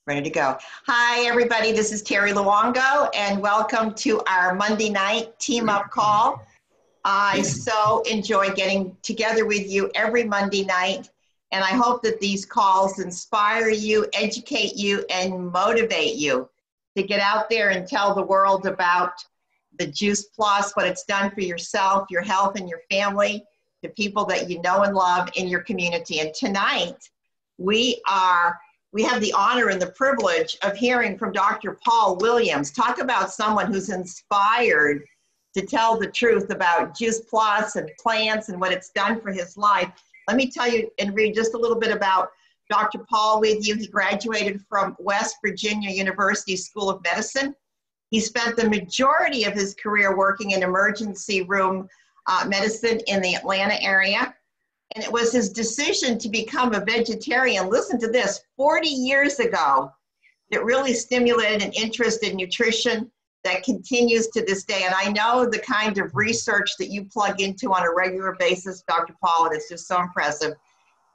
Ready to go. Hi, everybody. This is Terry Luongo, and welcome to our Monday night team up call. I so enjoy getting together with you every Monday night, and I hope that these calls inspire you, educate you, and motivate you to get out there and tell the world about the Juice Plus, what it's done for yourself, your health, and your family, the people that you know and love in your community. And tonight, we have the honor and the privilege of hearing from Dr. Paul Williams. Talk about someone who's inspired to tell the truth about Juice Plus and plants and what it's done for his life. Let me tell you and read just a little bit about Dr. Paul with you. He graduated from West Virginia University School of Medicine. He spent the majority of his career working in emergency room medicine in the Atlanta area. And it was his decision to become a vegetarian, listen to this, 40 years ago, that really stimulated an interest in nutrition that continues to this day. And I know the kind of research that you plug into on a regular basis, Dr. Paul, and it's just so impressive.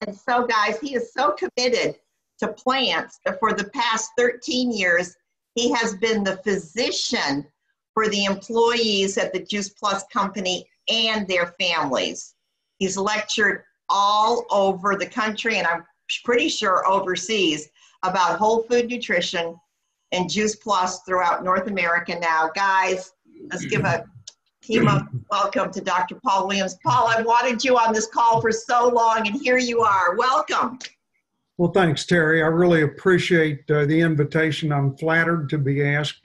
And so, guys, he is so committed to plants that for the past 13 years, he has been the physician for the employees at the Juice Plus company and their families. He's lectured all over the country, and I'm pretty sure overseas, about whole food nutrition and Juice Plus throughout North America now. Guys, let's give a team up welcome to Dr. Paul Williams. Paul, I've wanted you on this call for so long, and here you are. Welcome. Well, thanks, Terry. I really appreciate the invitation. I'm flattered to be asked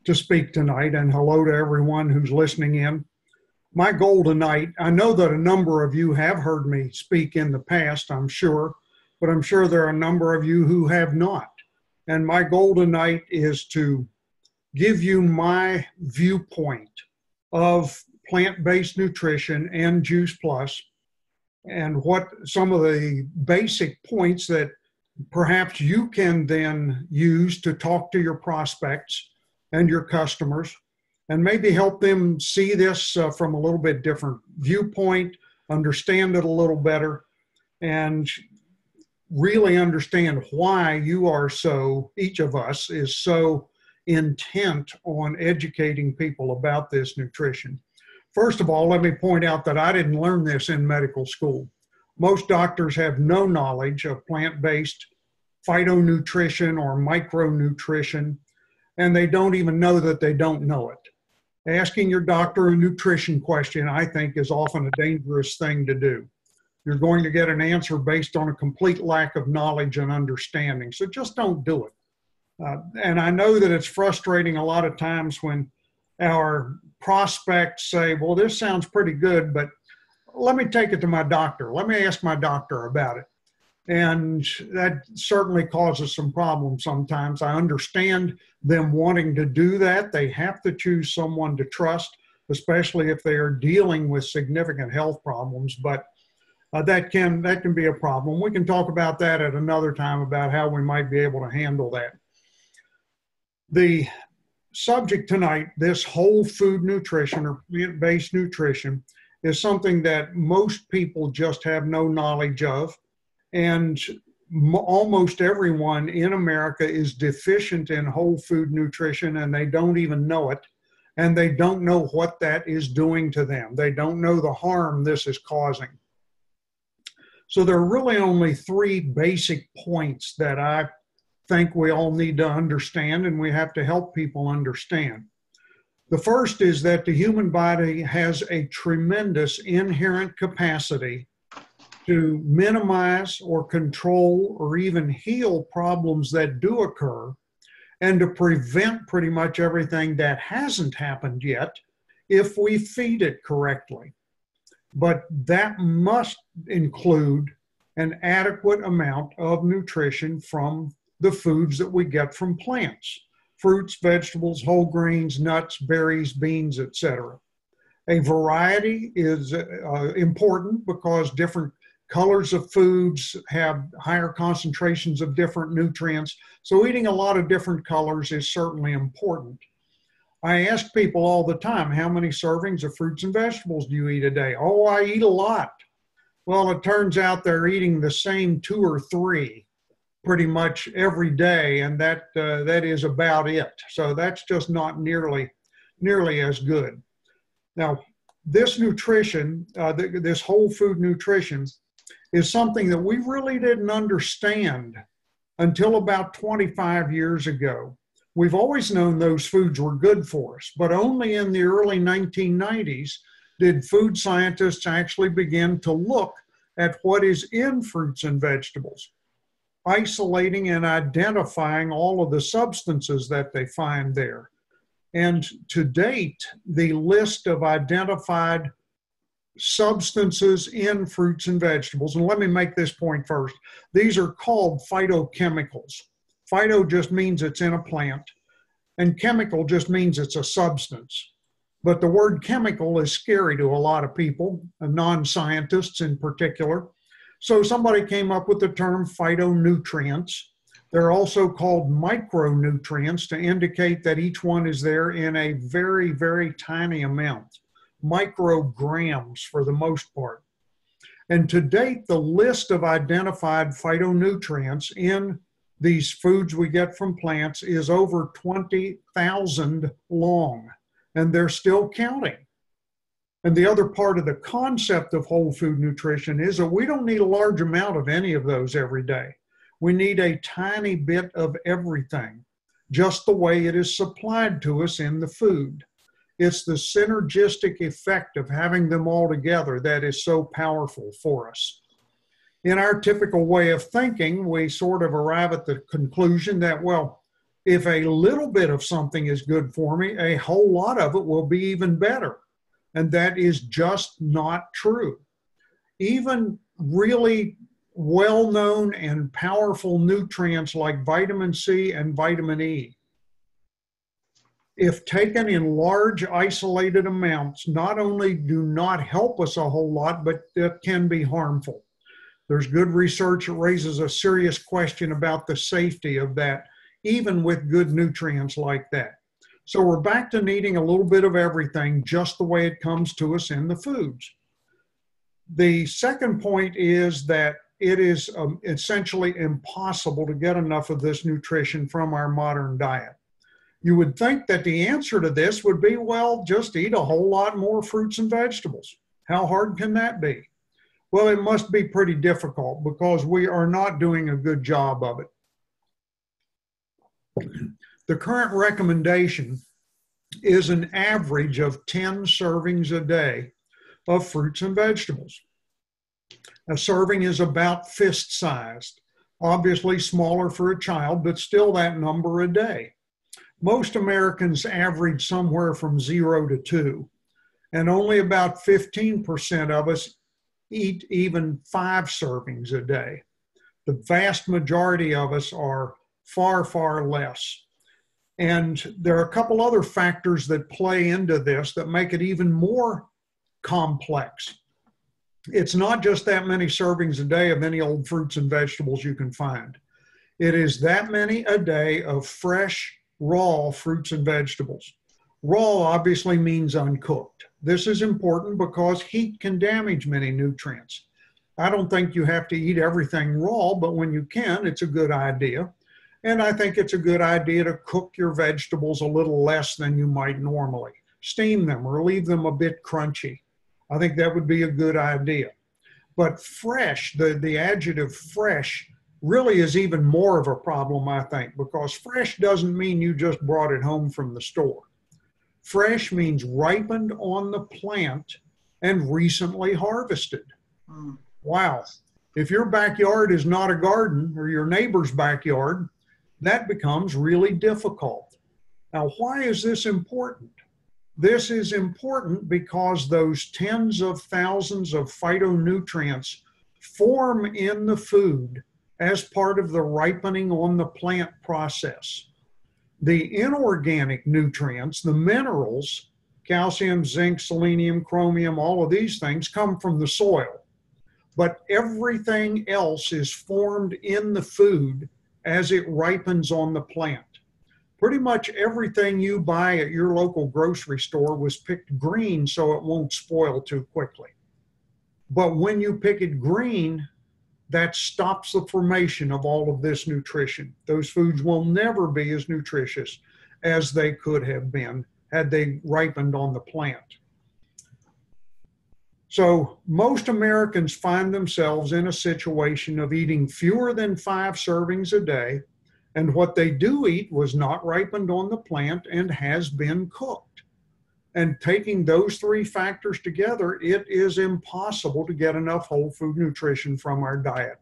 to speak tonight, and hello to everyone who's listening in. My goal tonight, I know that a number of you have heard me speak in the past, I'm sure, but I'm sure there are a number of you who have not. And my goal tonight is to give you my viewpoint of plant-based nutrition and Juice Plus, and what some of the basic points that perhaps you can then use to talk to your prospects and your customers, and maybe help them see this from a little bit different viewpoint, understand it a little better, and really understand why you are so, each of us is so intent on educating people about this nutrition. First of all, let me point out that I didn't learn this in medical school. Most doctors have no knowledge of plant-based phytonutrition or micronutrition, and they don't even know that they don't know it. Asking your doctor a nutrition question, I think, is often a dangerous thing to do. You're going to get an answer based on a complete lack of knowledge and understanding, so just don't do it. And I know that it's frustrating a lot of times when our prospects say, well, this sounds pretty good, but let me take it to my doctor. Let me ask my doctor about it. And that certainly causes some problems sometimes. I understand them wanting to do that. They have to choose someone to trust, especially if they are dealing with significant health problems, but that can be a problem. We can talk about that at another time, about how we might be able to handle that. The subject tonight, this whole food nutrition or plant-based nutrition, is something that most people just have no knowledge of. And almost everyone in America is deficient in whole food nutrition, and they don't even know it. And they don't know what that is doing to them. They don't know the harm this is causing. So there are really only three basic points that I think we all need to understand, and we have to help people understand. The first is that the human body has a tremendous inherent capacity to minimize or control or even heal problems that do occur, and to prevent pretty much everything that hasn't happened yet if we feed it correctly. But that must include an adequate amount of nutrition from the foods that we get from plants: fruits, vegetables, whole grains, nuts, berries, beans, etc. A variety is important because different colors of foods have higher concentrations of different nutrients. So eating a lot of different colors is certainly important. I ask people all the time, how many servings of fruits and vegetables do you eat a day? Oh, I eat a lot. Well, it turns out they're eating the same 2 or 3 pretty much every day, and that is about it. So that's just not nearly as good. Now, this nutrition, this whole food nutrition, is something that we really didn't understand until about 25 years ago. We've always known those foods were good for us, but only in the early 1990s did food scientists actually begin to look at what is in fruits and vegetables, isolating and identifying all of the substances that they find there. And to date, the list of identified substances in fruits and vegetables, and let me make this point first, these are called phytochemicals. Phyto just means it's in a plant, and chemical just means it's a substance. But the word chemical is scary to a lot of people, non-scientists in particular. So somebody came up with the term phytonutrients. They're also called micronutrients to indicate that each one is there in a very, very tiny amount, micrograms for the most part. And to date, the list of identified phytonutrients in these foods we get from plants is over 20,000 long, and they're still counting. And the other part of the concept of whole food nutrition is that we don't need a large amount of any of those every day. We need a tiny bit of everything, just the way it is supplied to us in the food. It's the synergistic effect of having them all together that is so powerful for us. In our typical way of thinking, we sort of arrive at the conclusion that, well, if a little bit of something is good for me, a whole lot of it will be even better. And that is just not true. Even really well-known and powerful nutrients like vitamin C and vitamin E, if taken in large isolated amounts, not only do not help us a whole lot, but it can be harmful. There's good research that raises a serious question about the safety of that, even with good nutrients like that. So we're back to needing a little bit of everything just the way it comes to us in the foods. The second point is that it is essentially impossible to get enough of this nutrition from our modern diet. You would think that the answer to this would be, well, just eat a whole lot more fruits and vegetables. How hard can that be? Well, it must be pretty difficult because we are not doing a good job of it. The current recommendation is an average of 10 servings a day of fruits and vegetables. A serving is about fist-sized, obviously smaller for a child, but still that number a day. Most Americans average somewhere from 0 to 2, and only about 15% of us eat even 5 servings a day. The vast majority of us are far, far less. And there are a couple other factors that play into this that make it even more complex. It's not just that many servings a day of any old fruits and vegetables you can find. It is that many a day of fresh, raw fruits and vegetables. Raw obviously means uncooked. This is important because heat can damage many nutrients. I don't think you have to eat everything raw, but when you can, it's a good idea. And I think it's a good idea to cook your vegetables a little less than you might normally. Steam them or leave them a bit crunchy. I think that would be a good idea. But fresh, the adjective fresh, really is even more of a problem, I think, because fresh doesn't mean you just brought it home from the store. Fresh means ripened on the plant and recently harvested. Wow. If your backyard is not a garden or your neighbor's backyard, that becomes really difficult. Now, why is this important? This is important because those tens of thousands of phytonutrients form in the food as part of the ripening on the plant process. The inorganic nutrients, the minerals, calcium, zinc, selenium, chromium, all of these things come from the soil. But everything else is formed in the food as it ripens on the plant. Pretty much everything you buy at your local grocery store was picked green so it won't spoil too quickly. But when you pick it green, that stops the formation of all of this nutrition. Those foods will never be as nutritious as they could have been had they ripened on the plant. So most Americans find themselves in a situation of eating fewer than 5 servings a day, and what they do eat was not ripened on the plant and has been cooked. And taking those 3 factors together, it is impossible to get enough whole food nutrition from our diet.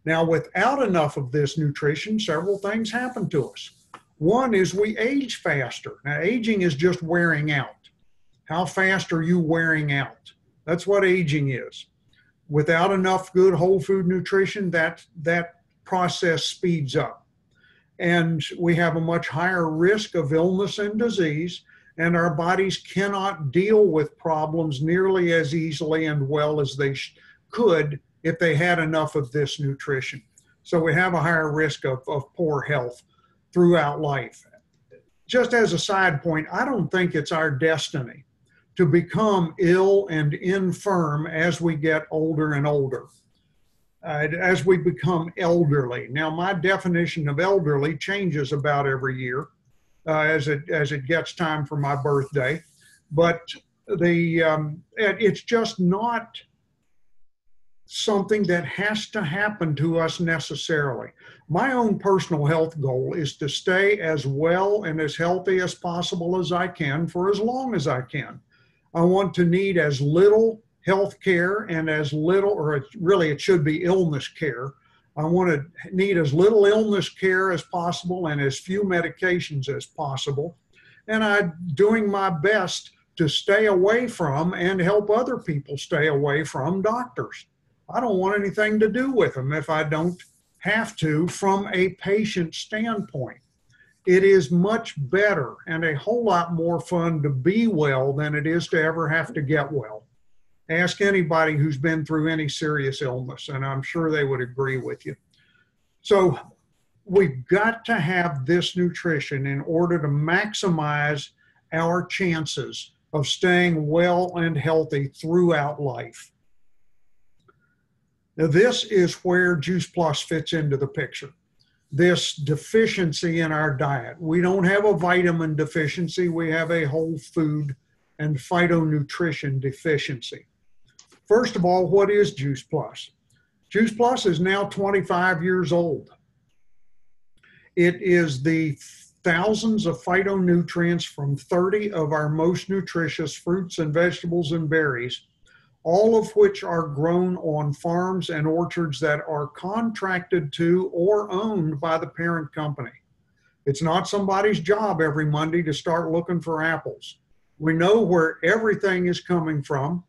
Now, without enough of this nutrition, several things happen to us. One is we age faster. Now, aging is just wearing out. How fast are you wearing out? That's what aging is. Without enough good whole food nutrition, that process speeds up. And we have a much higher risk of illness and disease, and our bodies cannot deal with problems nearly as easily and well as they could if they had enough of this nutrition. So we have a higher risk of poor health throughout life. Just as a side point, I don't think it's our destiny to become ill and infirm as we get older and older, as we become elderly. Now, my definition of elderly changes about every year as it gets time for my birthday, but it's just not something that has to happen to us necessarily. My own personal health goal is to stay as well and as healthy as possible as I can for as long as I can. I want to need as little health care and as little, or it should be illness care. I want to need as little illness care as possible and as few medications as possible. And I'm doing my best to stay away from and help other people stay away from doctors. I don't want anything to do with them if I don't have to from a patient standpoint. It is much better and a whole lot more fun to be well than it is to ever have to get well. Ask anybody who's been through any serious illness, and I'm sure they would agree with you. So we've got to have this nutrition in order to maximize our chances of staying well and healthy throughout life. Now, this is where Juice Plus fits into the picture. This deficiency in our diet. We don't have a vitamin deficiency, we have a whole food and phytonutrition deficiency. First of all, what is Juice Plus? Juice Plus is now 25 years old. It is the thousands of phytonutrients from 30 of our most nutritious fruits and vegetables and berries, all of which are grown on farms and orchards that are contracted to or owned by the parent company. It's not somebody's job every Monday to start looking for apples. We know where everything is coming from.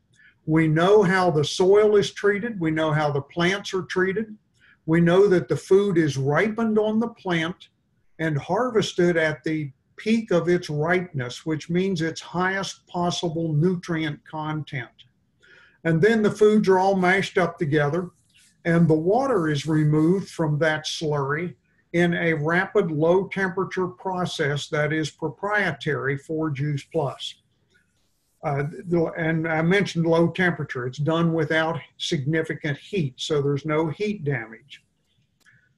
We know how the soil is treated. We know how the plants are treated. We know that the food is ripened on the plant and harvested at the peak of its ripeness, which means its highest possible nutrient content. And then the foods are all mashed up together, and the water is removed from that slurry in a rapid low temperature process that is proprietary for Juice Plus. And I mentioned low temperature. It's done without significant heat, so there's no heat damage.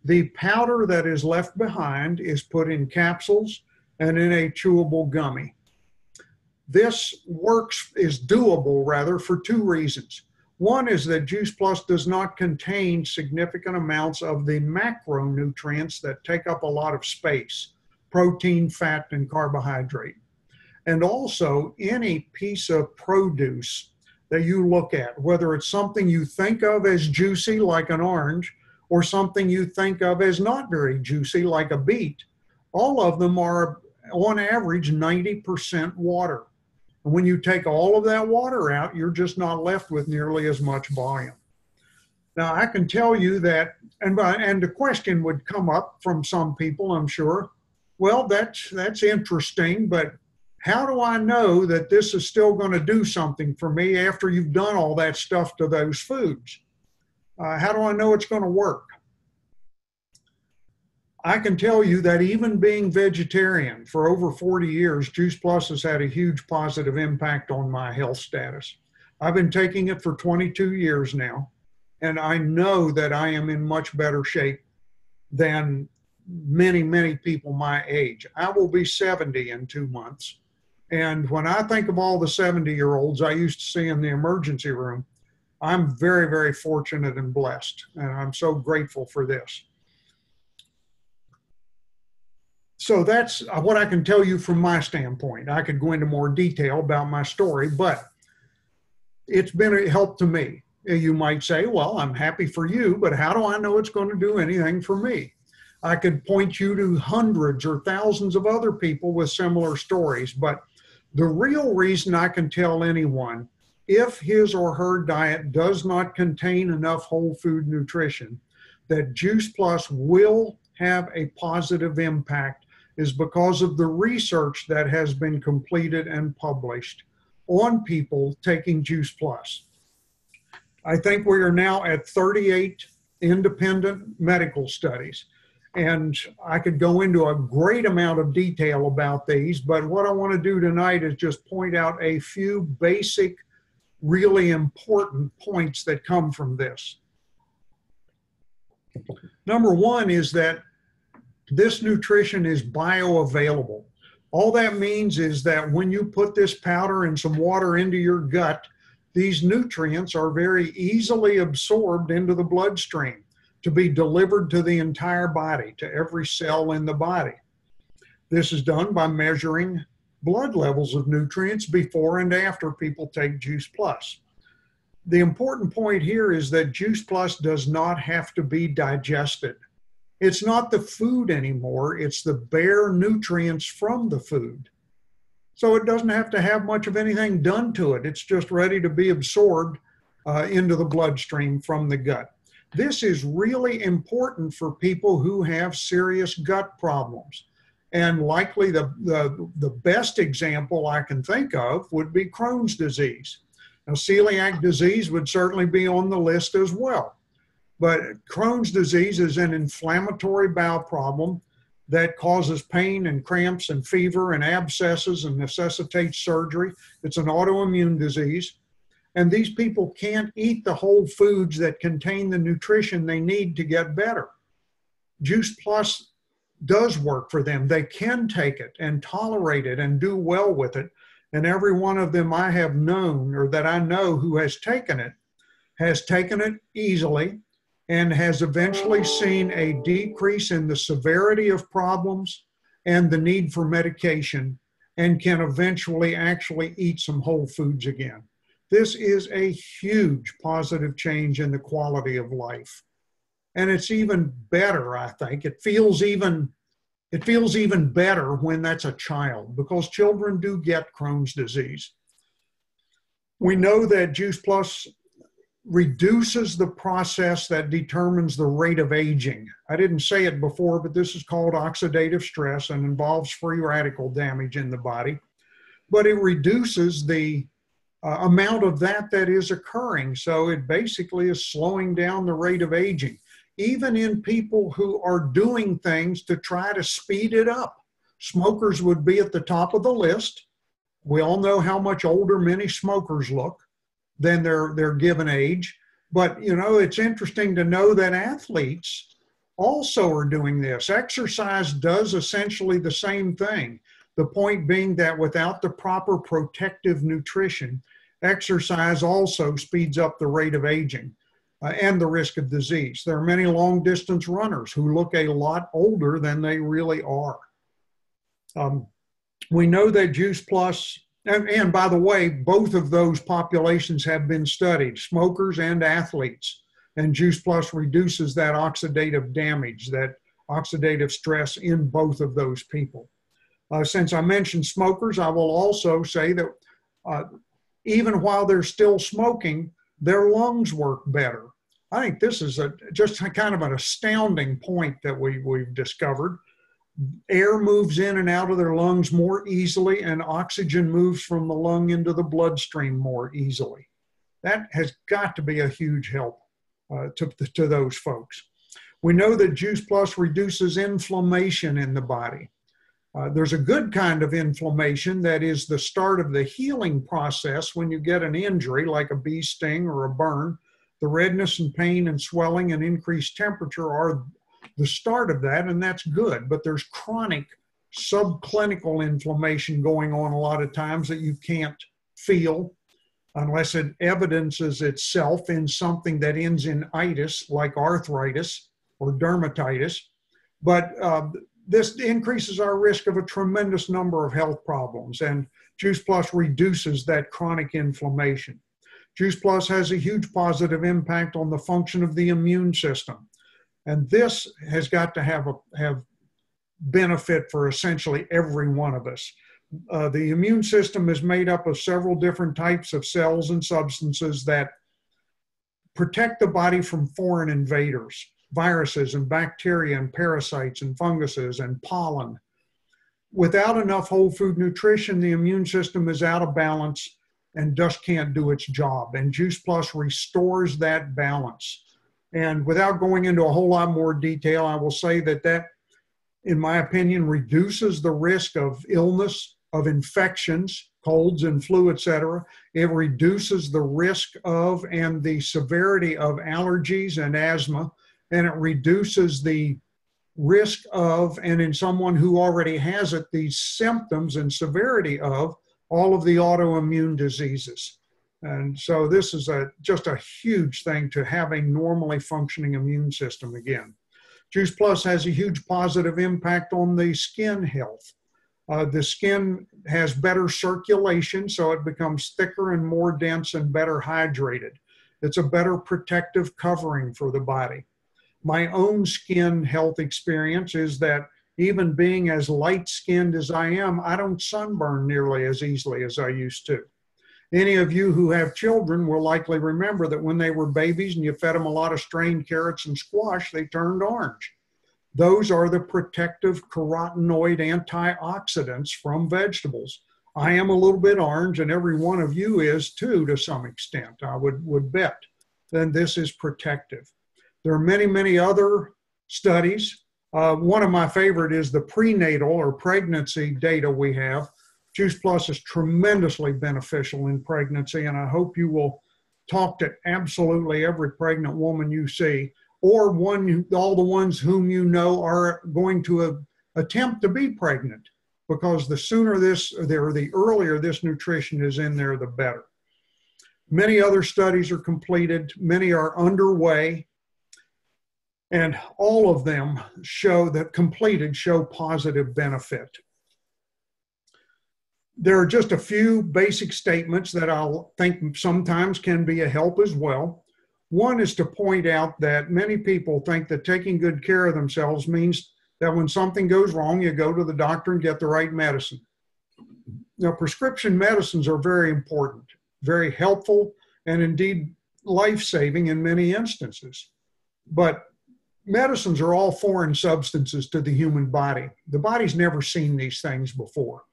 The powder that is left behind is put in capsules and in a chewable gummy. This is doable rather for 2 reasons. One is that Juice Plus does not contain significant amounts of the macronutrients that take up a lot of space, protein, fat, and carbohydrate. And also any piece of produce that you look at, whether it's something you think of as juicy like an orange or something you think of as not very juicy like a beet, all of them are on average 90% water. And when you take all of that water out, you're just not left with nearly as much volume. Now, I can tell you that, and the question would come up from some people, I'm sure, well, that's interesting, but how do I know that this is still going to do something for me after you've done all that stuff to those foods? How do I know it's going to work? I can tell you that even being vegetarian for over 40 years, Juice Plus has had a huge positive impact on my health status. I've been taking it for 22 years now, and I know that I am in much better shape than many, many people my age. I will be 70 in 2 months. And when I think of all the 70-year-olds I used to see in the emergency room, I'm very, very fortunate and blessed. And I'm so grateful for this. So that's what I can tell you from my standpoint. I could go into more detail about my story, but it's been a help to me. You might say, well, I'm happy for you, but how do I know it's going to do anything for me? I could point you to hundreds or thousands of other people with similar stories, but the real reason I can tell anyone if his or her diet does not contain enough whole food nutrition, that Juice Plus will have a positive impact is because of the research that has been completed and published on people taking Juice Plus. I think we are now at 38 independent medical studies, and I could go into a great amount of detail about these, but what I want to do tonight is just point out a few basic, really important points that come from this. Number one is that this nutrition is bioavailable. All that means is that when you put this powder and some water into your gut, these nutrients are very easily absorbed into the bloodstream to be delivered to the entire body, to every cell in the body. This is done by measuring blood levels of nutrients before and after people take Juice Plus. The important point here is that Juice Plus does not have to be digested. It's not the food anymore, it's the bare nutrients from the food. So it doesn't have to have much of anything done to it. It's just ready to be absorbed into the bloodstream from the gut. This is really important for people who have serious gut problems. And likely the best example I can think of would be Crohn's disease. Now, celiac disease would certainly be on the list as well. But Crohn's disease is an inflammatory bowel problem that causes pain and cramps and fever and abscesses and necessitates surgery. It's an autoimmune disease. And these people can't eat the whole foods that contain the nutrition they need to get better. Juice Plus does work for them. They can take it and tolerate it and do well with it. And every one of them I have known or that I know who has taken it easily and has eventually seen a decrease in the severity of problems and the need for medication and can eventually actually eat some whole foods again. This is a huge positive change in the quality of life. And it's even better, I think. It feels even better when that's a child because children do get Crohn's disease. We know that Juice Plus reduces the process that determines the rate of aging. I didn't say it before, but this is called oxidative stress and involves free radical damage in the body. But it reduces the amount of that is occurring. So it basically is slowing down the rate of aging, even in people who are doing things to try to speed it up. Smokers would be at the top of the list. We all know how much older many smokers look than their given age. But, you know, it's interesting to know that athletes also are doing this. Exercise does essentially the same thing. The point being that without the proper protective nutrition, exercise also speeds up the rate of aging and the risk of disease. There are many long distance runners who look a lot older than they really are. We know that Juice Plus, and by the way, both of those populations have been studied, smokers and athletes, and Juice Plus reduces that oxidative damage, that oxidative stress in both of those people. Since I mentioned smokers, I will also say that even while they're still smoking, their lungs work better. I think this is just kind of an astounding point that we've discovered. Air moves in and out of their lungs more easily, and oxygen moves from the lung into the bloodstream more easily. That has got to be a huge help to those folks. We know that Juice Plus reduces inflammation in the body. There's a good kind of inflammation that is the start of the healing process when you get an injury like a bee sting or a burn. The redness and pain and swelling and increased temperature are the start of that, and that's good. But there's chronic subclinical inflammation going on a lot of times that you can't feel unless it evidences itself in something that ends in itis, like arthritis or dermatitis. But this increases our risk of a tremendous number of health problems, and Juice Plus reduces that chronic inflammation. Juice Plus has a huge positive impact on the function of the immune system. And this has got to have benefit for essentially every one of us. The immune system is made up of several different types of cells and substances that protect the body from foreign invaders, viruses and bacteria and parasites and funguses and pollen. Without enough whole food nutrition, the immune system is out of balance and just can't do its job. And Juice Plus restores that balance. And without going into a whole lot more detail, I will say that, in my opinion, reduces the risk of illness, of infections, colds and flu, etc. It reduces the risk of and the severity of allergies and asthma, and it reduces the risk of, and in someone who already has it, the symptoms and severity of all of the autoimmune diseases. And so this is just a huge thing to have a normally functioning immune system again. Juice Plus has a huge positive impact on the skin health. The skin has better circulation, so it becomes thicker and more dense and better hydrated. It's a better protective covering for the body. My own skin health experience is that even being as light-skinned as I am, I don't sunburn nearly as easily as I used to. Any of you who have children will likely remember that when they were babies and you fed them a lot of strained carrots and squash, they turned orange. Those are the protective carotenoid antioxidants from vegetables. I am a little bit orange, and every one of you is too, to some extent, I would bet. Then this is protective. There are many, many other studies. One of my favorite is the prenatal or pregnancy data we have. Juice Plus is tremendously beneficial in pregnancy, and I hope you will talk to absolutely every pregnant woman you see, or all the ones whom you know are going to attempt to be pregnant, because the earlier this nutrition is in there, the better. Many other studies are completed, many are underway, and all of them show positive benefit. There are just a few basic statements that I'll think sometimes can be a help as well. One is to point out that many people think that taking good care of themselves means that when something goes wrong, you go to the doctor and get the right medicine. Now, prescription medicines are very important, very helpful, and indeed life-saving in many instances. But medicines are all foreign substances to the human body. The body's never seen these things before.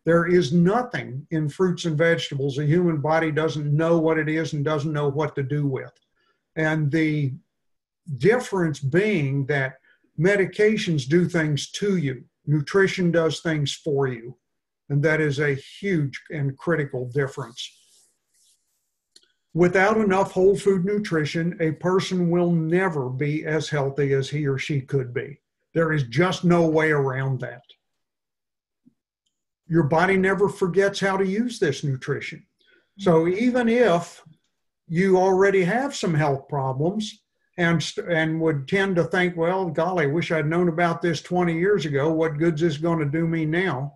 There is nothing in fruits and vegetables a human body doesn't know what it is and doesn't know what to do with. And the difference being that medications do things to you, nutrition does things for you. And that is a huge and critical difference. Without enough whole food nutrition, a person will never be as healthy as he or she could be. There is just no way around that. Your body never forgets how to use this nutrition. So even if you already have some health problems and would tend to think, well, golly, I wish I'd known about this 20 years ago. What good's this going to do me now?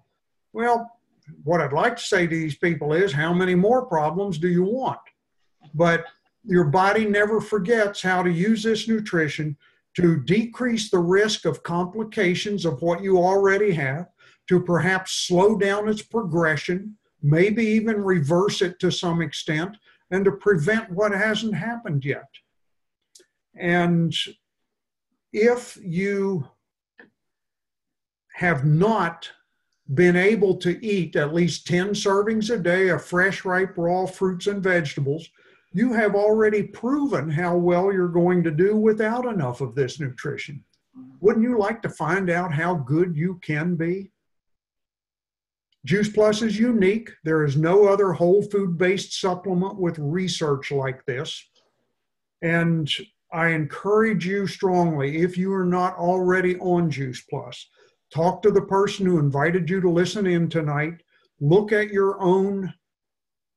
Well, what I'd like to say to these people is, how many more problems do you want? But your body never forgets how to use this nutrition to decrease the risk of complications of what you already have, to perhaps slow down its progression, maybe even reverse it to some extent, and to prevent what hasn't happened yet. And if you have not been able to eat at least 10 servings a day of fresh, ripe, raw fruits and vegetables, you have already proven how well you're going to do without enough of this nutrition. Wouldn't you like to find out how good you can be? Juice Plus is unique. There is no other whole food-based supplement with research like this. And I encourage you strongly, if you are not already on Juice Plus, talk to the person who invited you to listen in tonight. Look at your own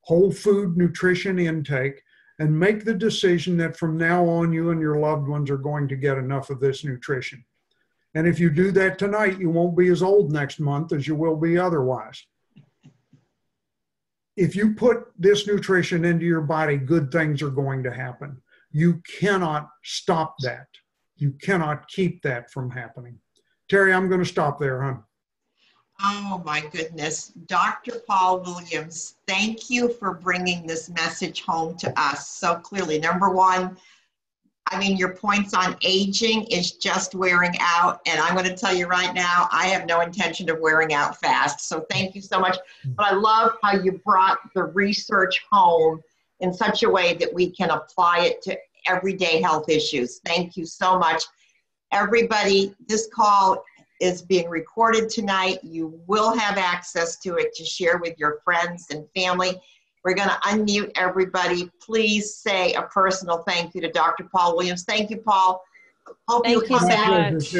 whole food nutrition intake and make the decision that from now on you and your loved ones are going to get enough of this nutrition. And if you do that tonight, you won't be as old next month as you will be otherwise. If you put this nutrition into your body, good things are going to happen. You cannot stop that. You cannot keep that from happening. Terry, I'm going to stop there, hon. Oh my goodness. Dr. Paul Williams, thank you for bringing this message home to us so clearly. Number one, I mean, your points on aging is just wearing out. And I'm going to tell you right now, I have no intention of wearing out fast. So thank you so much. But I love how you brought the research home in such a way that we can apply it to everyday health issues. Thank you so much. Everybody, this call is being recorded tonight. You will have access to it to share with your friends and family. We're going to unmute everybody. Please say a personal thank you to Dr. Paul Williams. Thank you, Paul. Hope you'll come back. It's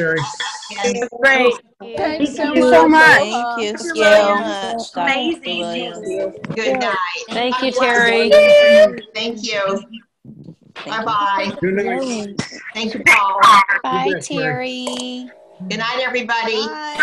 great. Thanks so much. Thank you so much, Dr. Amazing. Williams. Good night. Thank you, Terry. Thank you. Bye-bye. Good night. Thank you, Paul. Bye, Good night, Terry. Good night, everybody. Bye.